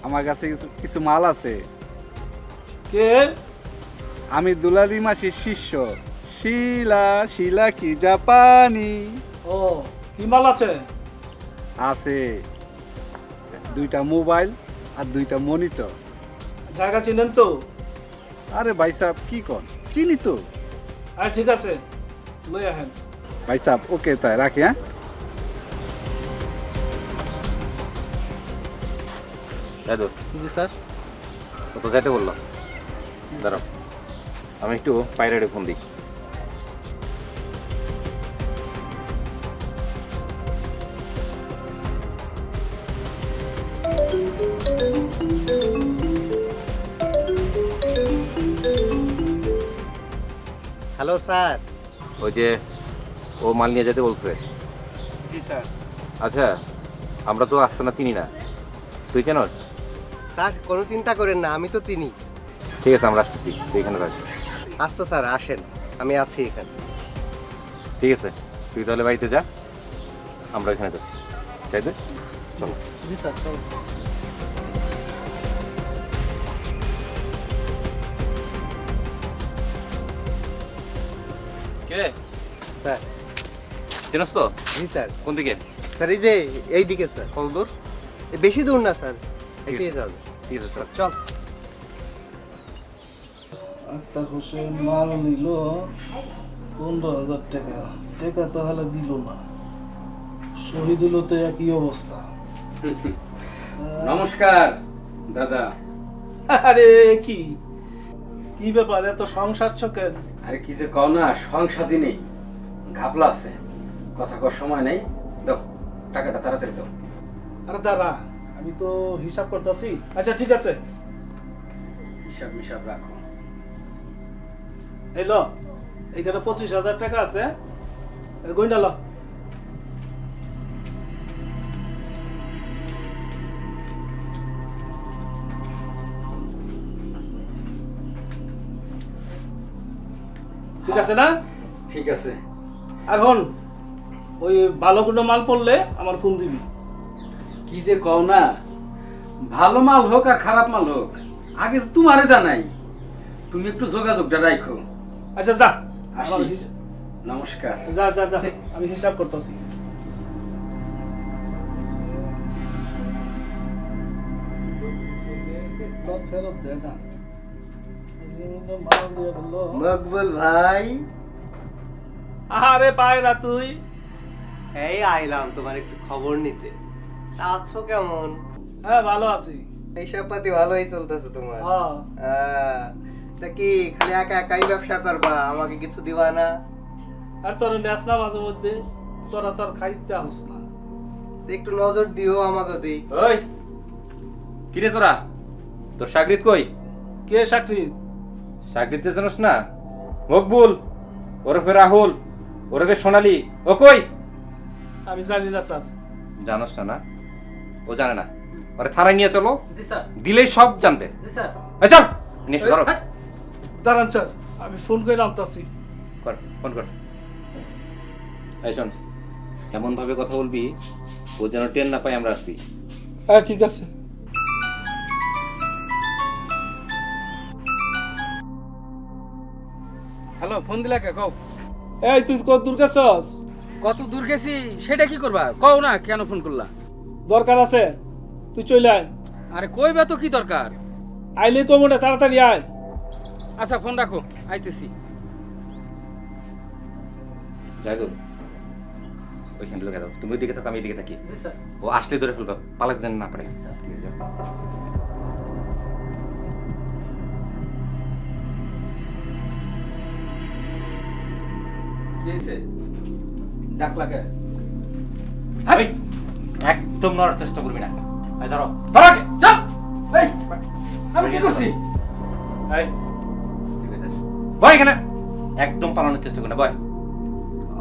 আমার কাছে কিছু মাল আছে। কে? আমি দুলারি মাসির শিষ্য শিলা কি জাপানি। ও, কি মাল আছে? আছে 2টা মোবাইল আর 2টা মনিটর। জায়গা চিনেন তো? আরে ভাই সাহেব কি কন, চিনি তো। হ্যাঁ ঠিক আছে, লই আহেন। ভাই সাহেব ওকে, তাই রাখি। হ্যাঁ জাহিদুল, জি স্যার। তো যাইতে বললাম, দাঁড়াও আমি একটু পায়রারে ফোন দিই। Hello sir. ওই যে ও মাল নিয়ে যেতে বলছে। জি স্যার। আচ্ছা আমরা তো আস্তানা চিনি না, তুই জানোস? স্যার কোনো চিন্তা করেন না, আমি তো চিনি। ঠিক আছে আমরা আসতেছি, তুই এখানে থাক। আচ্ছা স্যার আসেন, আমি আছি এখানে। ঠিক আছে তুই তাহলে বাড়িতে যা, আমরা এখানে যাচ্ছি। ঠিক আছে চলো। জি স্যার, চলো। কে স্যার। চিনস তো? জি স্যার। কোন দিকে? স্যার এই যে এইদিকে স্যার। কত দূর? বেশি দূর না স্যার, এগিয়ে যাবে। ঠিক আছে চল। চল। আক্তার হোসেন মাল নিল 15,000 টাকা, টাকা তো হালে দিল না। শহীদুল তো একই অবস্থা। নমস্কার দাদা। আরে কি কি ব্যাপার, এত সংসার কেন? আরে কি যে কও না, সংসারই নেই, ঘাপলা আছে, কথা কর সময় নেই। দাও টাকাটা তাড়াতাড়ি দাও। আরে দাঁড়া, আমি তো হিসাব করতেছি। আচ্ছা ঠিক আছে, হিসাব মিসাব রাখো। এই ল, এইখানে 25,000 টাকা আছে, গইনা ল। ঠিক আছে না? ঠিক আছে। আর হন, ওই ভালো কোনো মাল পড়লে আমার ফোন দিবি। কি যে কও না, ভালো মাল হোক আর খারাপ মাল হোক, আগে তোমারে জানাই, তুমি একটু যোগাযোগটা রাখো। আচ্ছা যা, আসি। আমার হিসাব- নমস্কার। যা যা যা, আমি হিসাব করতেছি। ফেরত দে না, মাল দিয়ে বললো। মকবুল ভাই, আরে পায়রা তুই? এই আইলাম তোমার একটু খবর নিতে। তা আছো কেমন? হ্যাঁ ভালো আছি। এইসব পাতি ভালোই চলতেছে তোমার? হ্যাঁ। তা কি খালি একা একাই ব্যবসা করবা, আমাকে কিছু দিবা না? আর তোর নেস না মাঝে মধ্যে, তোরা তোর খাইতে হস না। একটু নজর দিও আমাকে দিই। ওই কিরে তোরা, তোর সাগরিত কই? কে চাকরি? সাগরিত জানোস না? মকবুল ওরফে রাহুল ওরফে সোনালি, ও কই? আমি জানি না স্যার। জানোস না? না ও জানে না, ওরে থানায় নিয়ে চলো, জি স্যার। দিলেই সব জানবে। জি স্যার। এই চল নিয়ে এসো, ধরো। দাঁড়ান স্যার, আমি ফোন করে নামতাছি। কর, ফোন কর। এই শোন, এমন ভাবে কথা বলবি ও যেন টেন না পাই আমরা আসছি। হ্যাঁ ঠিক আছে। হ্যালো, ফোন দিলা কে কও? এই তুই কত দূর গেছস? কত দূর গেছি সেটা কি করবা কও না, কেন ফোন করলা? দরকার আছে, তুই চলে আয়। আরে কইবা তো কি দরকার? আইলে কমোটা তাড়াতাড়ি আয়। আচ্ছা ফোন রাখো, আইতেছি। জাহিদুল, ওইখানে লোকে দাও, তুমি ওইদিকে থাকো, আমি এদিকে থাকি। জি স্যার। ও আসলে ধরে ফেলবা, পালাতে যেন না পারে। ঠিক আছে, যাও। কি হয়েছে? ডাকলা কে? এই, একদম নড়ার চেষ্টা করবি না। এই ধরো, ধরো আগে, চল। এই, আমি কি করছি? এই, ঠিক আছে, বয় এখানে। একদম পালানোর চেষ্টা করবি না, বয়।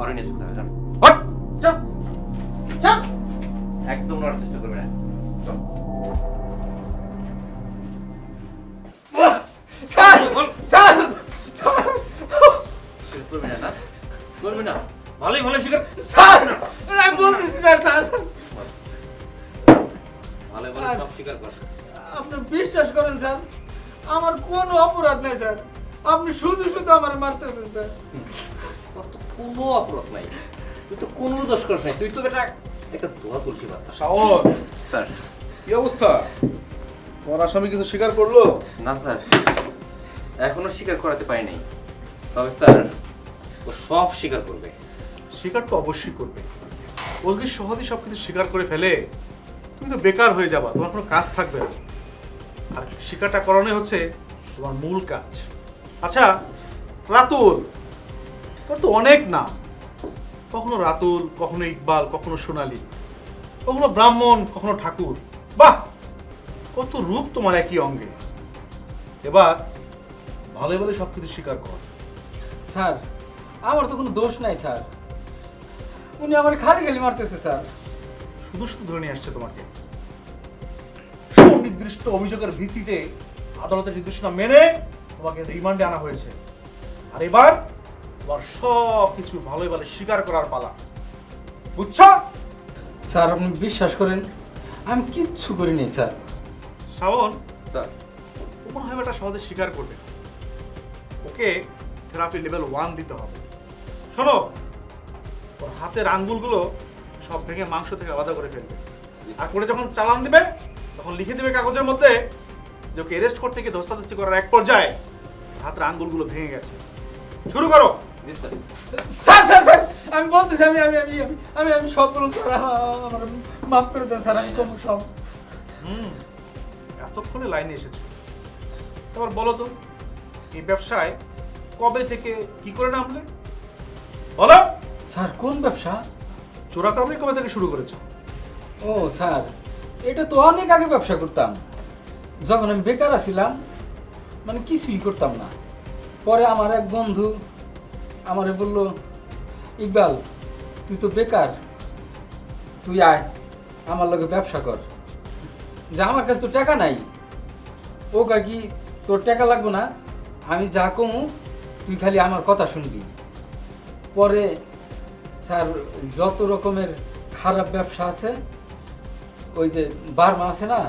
আরে নিয়ে চল, চল। হট, চল চল। একদম নড়ার চেষ্টা করবি না। চল। স্যার স্যার করবি না, না? করবি না? ভালোই ভালো শিকার। স্যার, আমি বলতেছি স্যার, স্যার ভালো ভালো সব শিকার কর। আপনি বিশ্বাস করেন স্যার, আমার কোনো অপরাধ নাই স্যার, আপনি শুধু শুধু আমার মারতেছেন স্যার। তোর তো কোনো অপরাধ নাই, তুই তো কোনো দোষ করিস নাই, তুই তো বেটা একটা দোয়া তুলসী পাতা। শাওন, স্যার। কি অবস্থা? তোমার আসামি কিছু স্বীকার করলো? না স্যার, এখনো স্বীকার করাতে পারি নাই, তবে স্যার ও সব স্বীকার করবে। স্বীকার তো অবশ্যই করবে। ও যদি সহজে সবকিছু স্বীকার করে ফেলে, তুমি তো বেকার হয়ে যাবা, তোমার কোনো কাজ থাকবে না। আর স্বীকারটা করানোই হচ্ছে তোমার মূল কাজ। আচ্ছা রাতুল, তোর তো অনেক নাম, কখনো রাতুল, কখনো ইকবাল, কখনো সোনালী, কখনো ব্রাহ্মণ, কখনো ঠাকুর। বাহ, কত রূপ তোমার একই অঙ্গে। এবার ভালো ভালো সবকিছু স্বীকার কর। স্যার, আমার তো কোনো দোষ নাই স্যার, উনি আমার খালি খালি মারতেছে স্যার। শুধু শুধু ধরে নিয়ে আসছে তোমাকে। সুনির্দিষ্ট অভিযোগের ভিত্তিতে আদালতের নির্দেশনা মেনে তোমাকে রিমান্ডে আনা হয়েছে। আর এবার তোমার সব কিছু ভালো ভালো স্বীকার করার পালা, বুঝছো? স্যার আপনি বিশ্বাস করেন, আমি কিচ্ছু করিনি স্যার। শ্রাবণ, স্যার। ও মনে হয় এটা সহজে স্বীকার করবে। ওকে থেরাপি লেভেল 1 দিতে হবে। শোনো, ওর হাতের আঙ্গুলগুলো সব ভেঙে মাংস থেকে আলাদা করে ফেলবে। আর করে যখন চালান দিবে তখন লিখে দিবে কাগজের মধ্যে যে ওকে অ্যারেস্ট করতে গিয়ে ধস্তাধস্তি করার এক পর্যায়ে হাতের আঙ্গুলগুলো ভেঙে গেছে। শুরু করো। জি স্যার। স্যার স্যার স্যার, আমি বলতেছি, আমি আমি আমি আমি আমি সব বলুন স্যার, আমার মাফ করে দেন স্যার, আমি করবো সব। এতক্ষণে লাইনে এসেছো, এবার বলো তো এই ব্যবসায় কবে থেকে কি করে নামলে? বলো। স্যার কোন ব্যবসা? চোরা কারবারি কবে থেকে শুরু করেছো? ও স্যার, এটা তো অনেক আগে ব্যবসা করতাম, যখন আমি বেকার আছিলাম, মানে কিছুই করতাম না। পরে আমার এক বন্ধু আমারে বলল, ইকবাল তুই তো বেকার, তুই আয় আমার লগে ব্যবসা কর। যে আমার কাছে তো টাকা নাই। ও কাকি তোর টাকা লাগবে না, আমি যা কমু তুই খালি আমার কথা শুনবি। পরে স্যার যত রকমের খারাপ ব্যবসা আছে, ওই যে বার্মা আছে না,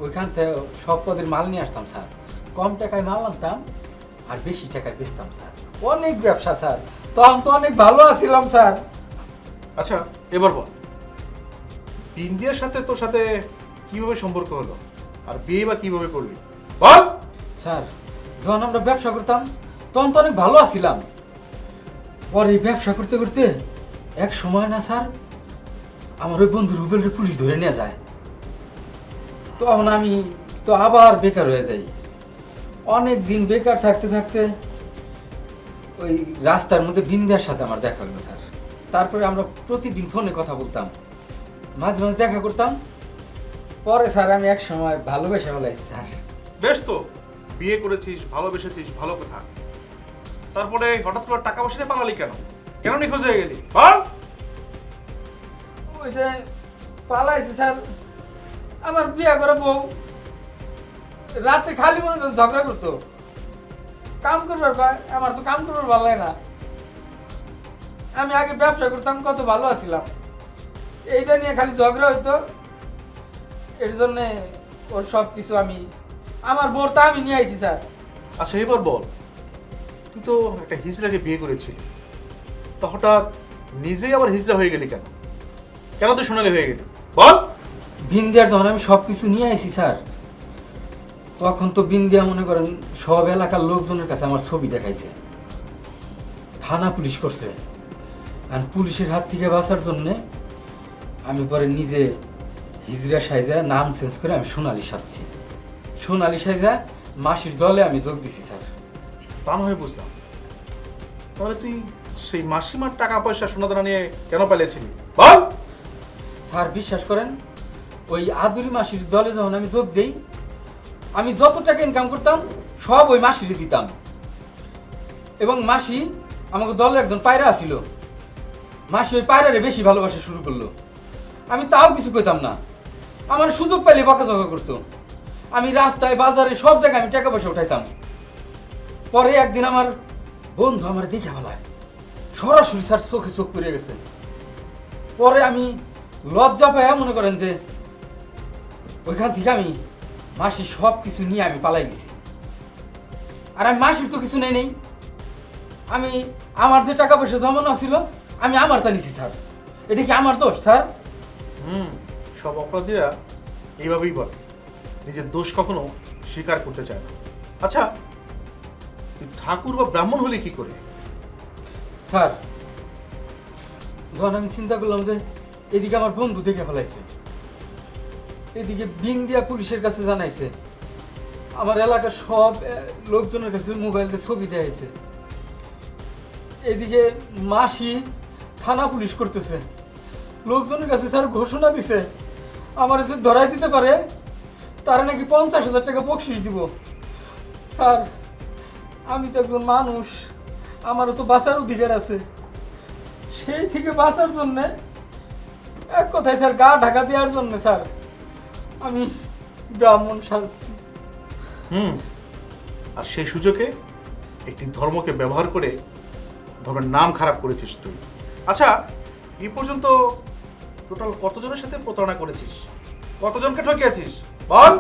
ওইখান থেকে সব পদের মাল নিয়ে আসতাম স্যার। কম টাকায় মাল আনতাম আর বেশি টাকায় বেচতাম স্যার। অনেক ব্যবসা স্যার, তখন তো অনেক ভালো আছিলাম স্যার। আচ্ছা এবার বল, ইন্ডিয়ার সাথে তোর সাথে কিভাবে সম্পর্ক হলো, আর বিয়ে বা কিভাবে করলি? বল। স্যার যখন আমরা ব্যবসা করতাম তখন তো অনেক ভালো আছিলাম। পরে এই ব্যবসা করতে করতে এক সময় না স্যার, আমার ওই বন্ধু রুবেলকে পুলিশ ধরে নিয়ে যায়। তখন আমি তো আবার বেকার হয়ে যাই। অনেক দিন বেকার থাকতে থাকতে ওই রাস্তার মধ্যে বিন্দিয়ার সাথে আমার দেখা হলো স্যার। তারপরে আমরা প্রতিদিন ফোনে কথা বলতাম, মাঝে মাঝে দেখা করতাম। পরে স্যার আমি এক সময় ভালোবেসে ফেলাইছি স্যার। বেশ তো, বিয়ে করেছিস, ভালোবেসেছিস, ভালো কথা। তারপরে হঠাৎ করে টাকা পয়সা নিয়ে পালালি কেন? কেন নিখোঁজ হয়ে গেলি? বল। ওই যে পালাইছে স্যার, আমার বিয়ে করে বউ রাতে খালি মনে করেন ঝগড়া করতো, কাম করবার কয়, আমার তো কাম করবার ভালো লাগে না। আমি আগে ব্যবসা করতাম, কত ভালো আছিলাম, এইটা নিয়ে খালি ঝগড়া হইতো। এর জন্যে ওর সব কিছু আমি, আমার বোরটা আমি নিয়ে আইছি স্যার। আচ্ছা এবার বল, তুই তো একটা হিজড়াকে বিয়ে করেছিলি, তো হঠাৎ নিজেই আবার হিজড়া হয়ে গেলি কেন? কেন তুই সোনালি হয়ে গেলি বল? বিন্দিয়ার যখন আমি সব কিছু নিয়ে আইছি স্যার, তখন তো বিন্দিয়া মনে করেন সব এলাকার লোকজনের কাছে আমার ছবি দেখাইছে, থানা পুলিশ করছে। আর পুলিশের হাত থেকে বাঁচার জন্যে আমি পরে নিজে হিজড়া সাইজা নাম চেঞ্জ করে আমি সোনালি সাজছি। সোনালি সাইজা মাসির দলে আমি যোগ দিছি স্যার। তা নয় বুঝলাম, তাহলে তুই সেই মাসিমার টাকা পয়সা সোনাদানা নিয়ে কেন পালিয়েছিলি বল? স্যার বিশ্বাস করেন, ওই আদুরি মাসির দলে যখন আমি যোগ দেই, আমি যত টাকা ইনকাম করতাম সব ওই মাসিরে দিতাম। এবং মাসি আমাকে দলের একজন পায়রা আছিল, মাসি ওই পায়রারে বেশি ভালোবাসা শুরু করলো। আমি তাও কিছু কইতাম না, আমার সুযোগ পাইলে বকাঝকা করতো। আমি রাস্তায় বাজারে সব জায়গায় আমি টাকা পয়সা উঠাইতাম। পরে একদিন আমার বন্ধু আমার দেখে ফেলায়, সরাসরি স্যার চোখে চোখ পড়ে গেছে। পরে আমি লজ্জা পাইয়া মনে করেন যে ওইখান থেকে আমি মাসির সব কিছু নিয়ে আমি পালাই গেছি। আর আমি মাসির তো কিছু নেই, আমি আমার যে টাকা পয়সা জমানো ছিল আমি আমার তা নিছি স্যার। এটা কি আমার দোষ স্যার? সব অপরাধীরা এইভাবেই বলে, নিজের দোষ কখনো স্বীকার করতে চায় না। আচ্ছা তুই ঠাকুর বা ব্রাহ্মণ হলে কি করে? স্যার যখন আমি চিন্তা করলাম যে এদিকে আমার বন্ধু দেখে ফেলাইছে, এদিকে বিন্দিয়া পুলিশের কাছে জানাইছে, আমার এলাকার সব লোকজনের কাছে মোবাইল দিয়ে ছবি দেখাইছে, এদিকে মাসি থানা পুলিশ করতেছে, লোকজনের কাছে স্যার ঘোষণা দিছে আমার যদি ধরাই দিতে পারে তারা নাকি 50,000 টাকা বকশিস দিব। স্যার আমি তো একজন মানুষ, আমারও তো বাঁচার অধিকার আছে। সেই থেকে বাঁচার জন্যে, এক কথায় স্যার গা ঢাকা দেওয়ার জন্য স্যার আমি ব্রাহ্মণ সাজছি। আর সেই সুযোগে একটি ধর্মকে ব্যবহার করে ধর্মের নাম খারাপ করেছিস তুই। আচ্ছা এই পর্যন্ত টোটাল কতজনের সাথে প্রতারণা করেছিস, কতজনকে ঠকিয়েছিস বল?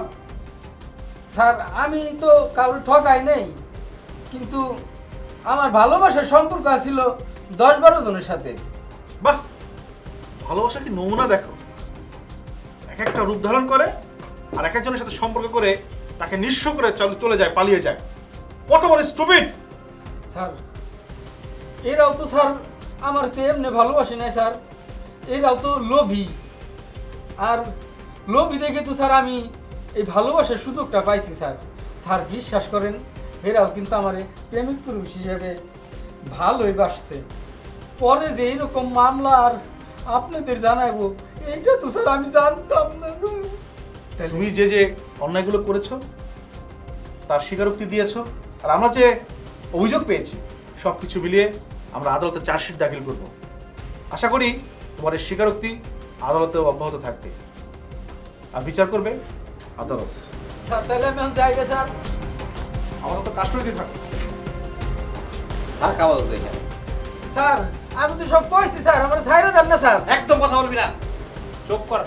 স্যার আমি তো কাউকে ঠকাই নেই, কিন্তু আমার ভালোবাসার সম্পর্ক ছিল 10-12 জনের সাথে। বাহ, ভালোবাসা কি নমুনা দেখো, এক একটা রূপ ধারণ করে আর এক একজনের সাথে সম্পর্ক করে তাকে নিঃস্ব করে চলে যায়, পালিয়ে যায়। কত বড় স্টুপিড! স্যার এরাও তো স্যার আমার তো এমনি ভালোবাসে নাই স্যার, এরাও তো লোভী। আর লোভী দেখে তো স্যার আমি এই ভালোবাসার সুযোগটা পাইছি স্যার। স্যার বিশ্বাস করেন, এরাও কিন্তু আমার প্রেমিক পুরুষ হিসেবে ভালোই বাসছে। পরে যে এইরকম মামলা আর আপনাদের জানাবো এইটা তো স্যার আমি জানতাম না স্যার। তুমি যে যে অন্যায়গুলো করেছো তার স্বীকারোক্তি দিয়েছো, আর আমরা যে অভিযোগ পেয়েছি সব কিছু মিলিয়ে আমরা আদালতে চার্জশিট দাখিল করব। আশা করি তোমার এই স্বীকারোক্তি আদালতেও অব্যাহত থাকবে, আর বিচার করবে আদালত। স্যার তাহলে আমি এখন যাই গে স্যার। আমরা তো কাস্টডিতে থাকবো। স্যার আমি তো সব কইছি স্যার, আমার ছাইরা দেন না স্যার। একদম কথা বলবি না, চুপ কর।